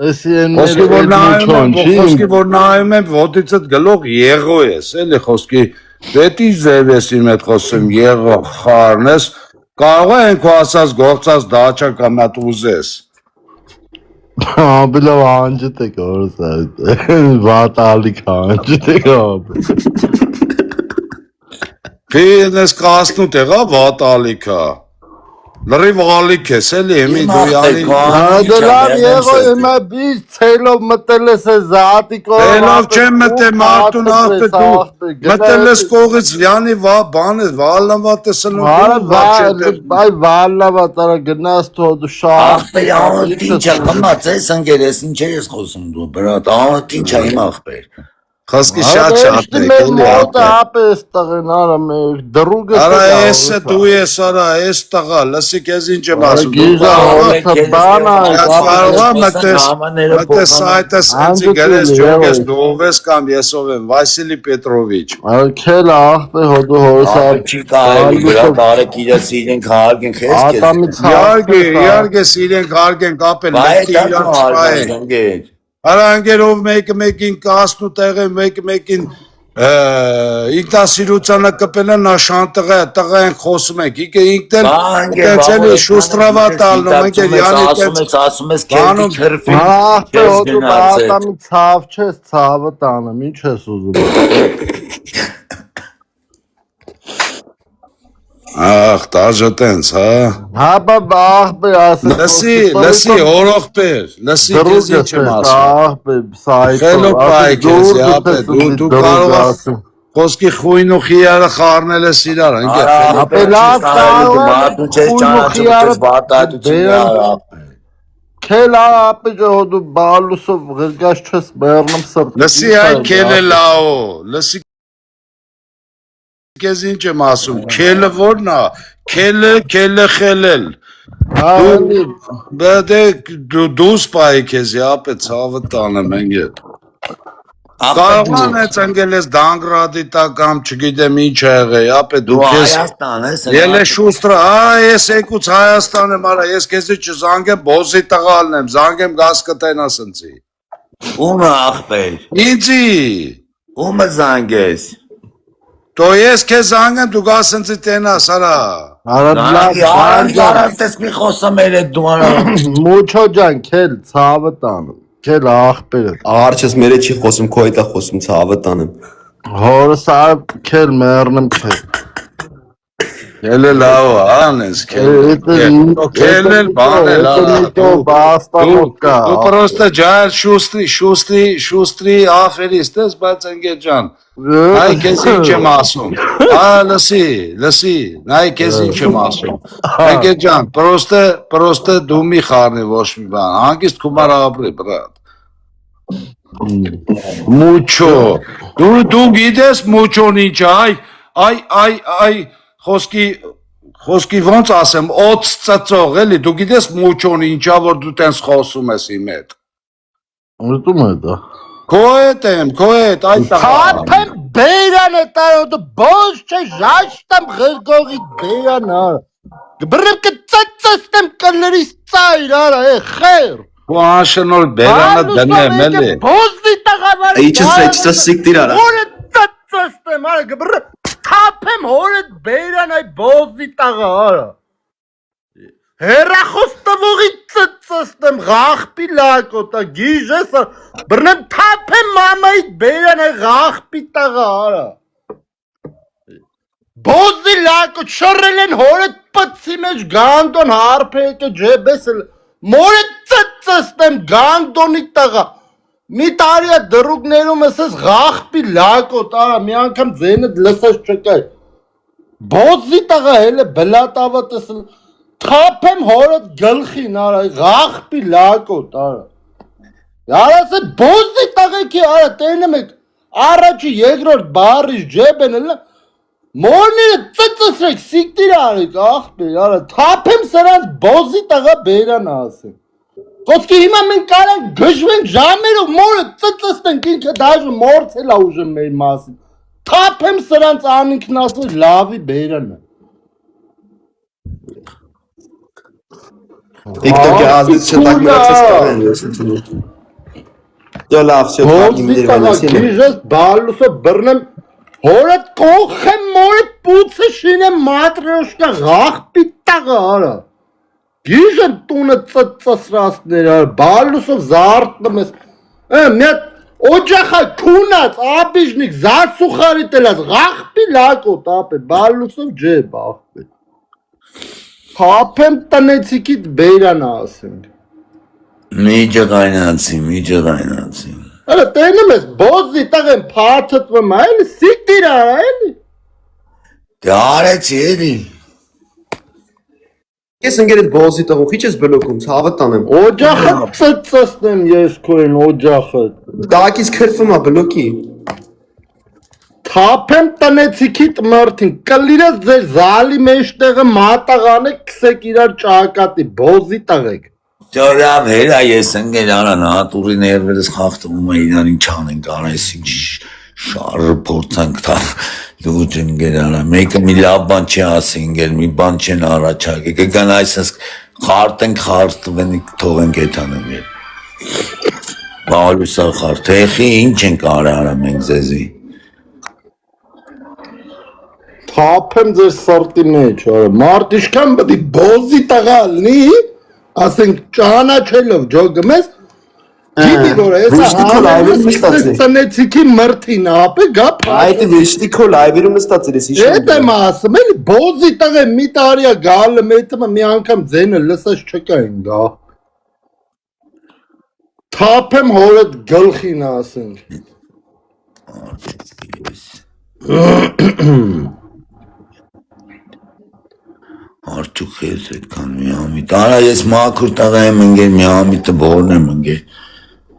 Խոսքի որ նայում եմ ոտիցդ գլող եղո ես, էլի խոսքի պետի ձև ես իմ հետ խոսում եղո խարն ես, կարող է ենքո ասած գործած դաչա կամատ ուզես։ Բիլավ անջիտ է կորս վատալիք անջիտ է կապ։ Պին ես կասնու տեղա վատալիքա։ Լրի վալիք ես էլի եմի դու յանի Դրան եղո եմա բիս ցելով մտել ես զատիկով Ցելով չեմ մտել մարդուն ախպե դու մտել ես կողից յանի բան է վալնավատ ես այ վալնավատ արա գնաս թո դու շահ ախպեր անոտ ինչ է կմած ես ընկերես ինչ ես խոսում դու բրատ անոտ ինչ է իմ ախպեր Խոսքի շատ է էլի ապես տղեն արա մեր դրուգը Արա էսը դու ես արա էս տղա լսի քեզ ինչ եմ ասում մտես այդպես ինձ գրես ջոգես դովես կամ եսով եմ Վասիլի Պետրովիչ Քել ախպե հոդու հորսա չի կարելի բրատ արեք իրաց իրենք հարգեն քեզ իարգե իրենք հարգեն կապել Արա անգերով մեկը մեկին կասնու տեղը մեկը մեկին ինքնասիրությանը կպել են նաշան տղա են խոսում ենք իքը ինքն էլ շուստրավա տալնում ենք ասում ես կերպի քրվի ատամի ցավ չես ցավը տանեմ ինչ ես ուզում Ախ տաժը տենց հա բաբա ախպե ասես լսի օրողպեր լսի քեզ ինչ եմ ասում ախպե սայթ Խելո պայքես դու կարող ես Խոսքի խույն ու խիարը խառնել ես իրար Քել ապե ջոդու բալուսով ղրգաշ չես բեռնում սրտ Լսի այ քելը լաո լսի Քեզ ինչ եմ ասում քելը որն է քելը խելել դու սպայի քեզ ապե ցավը տանեմ ընկեր Կարողան է ծնգել ես դանգրադի տակ կամ չգիտեմ ինչ է եղել, ապե դու քեզ Ելե շուստրը, ես եկուց Հայաստան եմ արա, ես քեզի չզանգեմ բոզի տղալն եմ, զանգեմ գազ կտենա սնցի Ումը ախպեր Ինձի Ումը զանգես Դո ես քեզ զանգեմ դու գազ սնցի տենաս արա Արանտես մի խոսում էր էդ դու արա Մուչո ջան քել ցավը տանում Քել ախպերը Արջես մերը չի խոսում քո հետ է խոսում ցավը տանեմ Հորս այ քել մեռնեմ քել Ելե լավ անես քելել բանել դու պրոստը ջար շուստրի աֆերիս տես բայց ընկեր ջան Այ քեզ ինչ եմ ասում լսի նայ քեզ ինչ եմ ասում ընկեր ջան պրոստը դու մի խառնի ոչ մի բան հանգիստ քումար ապրի բրատ Mucho դու գիտես mucho-ն ինչ այ խոսքի ոնց ասեմ օծ ծծող էլի դու գիտես mucho-ն ինչա որ դու տենց խոսում ես իմ հետ Ուտում է դա Քո հետ այ Թափեմ բերան է տարո դու բոզ չէ ժաշտամ ղրգողի բերան արա Բրը կծծստեմ կլրիս ծայր արա խեր Քո անշնոր բերանը դնեմ էլի Բոզի տղավարի Իչս սիկտիր արա Որը ծծստեմ արա բրը թափեմ հորդ բերան այ բոզի տղա արա Հերախոս տվողի ծծստեմ ղախպի լակոտա գիժես բրնեմ թափեմ մամայի բերան այ ղախպի տղա արա Բոզի լակոտ շռել են հորդ պծի մեջ գանդոն հարպեքը ջեբես Մորը ծծստեմ գանդոնի տղա Մի տարիա դրուգներում ասես ղախպի լակոտ արա մի անգամ ձենդ լսես չկայ Բոզի տղա հելը բլատավատ ասել Թափեմ հորդ գլխին արա ղախպի լակոտ արա Արասը բոզի տղեքի արա տենեմ եք առաջի երկրորդ բարից ջեբ են էլա Մորները ծծսրեք սիկտիր արեք ախպեր արա թափեմ սրանց բոզի տղա բերան ասեմ Խոսքի հիմա մենք կարանք գժվենք ժամերով մորը ծծստենք ինքը դաժը մորցել ուժը մեր մասին Թափեմ սրանց անինքն ասել լավի բերանը TikTok-ի ազդից չտակ մնացած տղեն ես ընդունում։ Դե լավ, всё, Բոզի իմ տղա դերվանից գիժես բալուսը բռնեմ հորդ կողեմ մորդ պուցը շինեմ մատրոշկա ղախպի տղա արա գիժեմ տունը ծծրասներ արա բալուսով զարդնում ես մետ օջախա քունած աբիժնիկ զարսուխարի տելած ղախպի լակոտ ապե բալուսով ջեբ ախպե հապեմ տնեցիկիտ բերանա ասենք Միջը կայնացի Արա տենում ես բոզի տղեն փաթթվում այլի սիկտիր արա այլի Դե արեցի էլի Ես ընկերդ բոզի տղու քիչ ես բլոկում, ցավը տանեմ։ Օջախը ծծծնեմ ես քոյն օջախը Դակից քրվում է բլոկի։ Թափեմ տնեցիկիտ մրթին կլիրես ձեր զալի մեջտեղը մատաղանը քսեք իրար ճակատի բոզի տղեկ Ճորավ հերա ես ընկեր արա նատուրի ներվերս խախտվում է իրան ինչ անենք անես ինչ շարը փորձանք թա լուջ ընկեր արա մեկը մի լավ բան չի ասի ընկեր մի բան չեն առաջարկի կգան այսպես խարտենք խարտվեն թողենք էթանը մեր բալուսա խարտեխի ինչ ենք արա մենք ձեզի Թափեմ ձեր սրտի մեջ արա մարդ իշքան բդի բոզի տղա լնի ասենք ճանաչելով ջոգում ես Գիտի որ Վիշտի քո լայվերում ես նստած է։ տնեցիկի մրթին ապե գա Այդ վիշտի քո լայվերում նստած ես իշ։ Էդ եմ ասում էլի բոզի տղե մի տարիա գալը մետը մի անգամ ձենը լսած չկային գա Թափեմ հորդ գլխին ասենք Արդյոք ես այդքան մի ամիտ, արա ես մաքուր տղա եմ ընկեր մի ամիտը բորն եմ ընկեր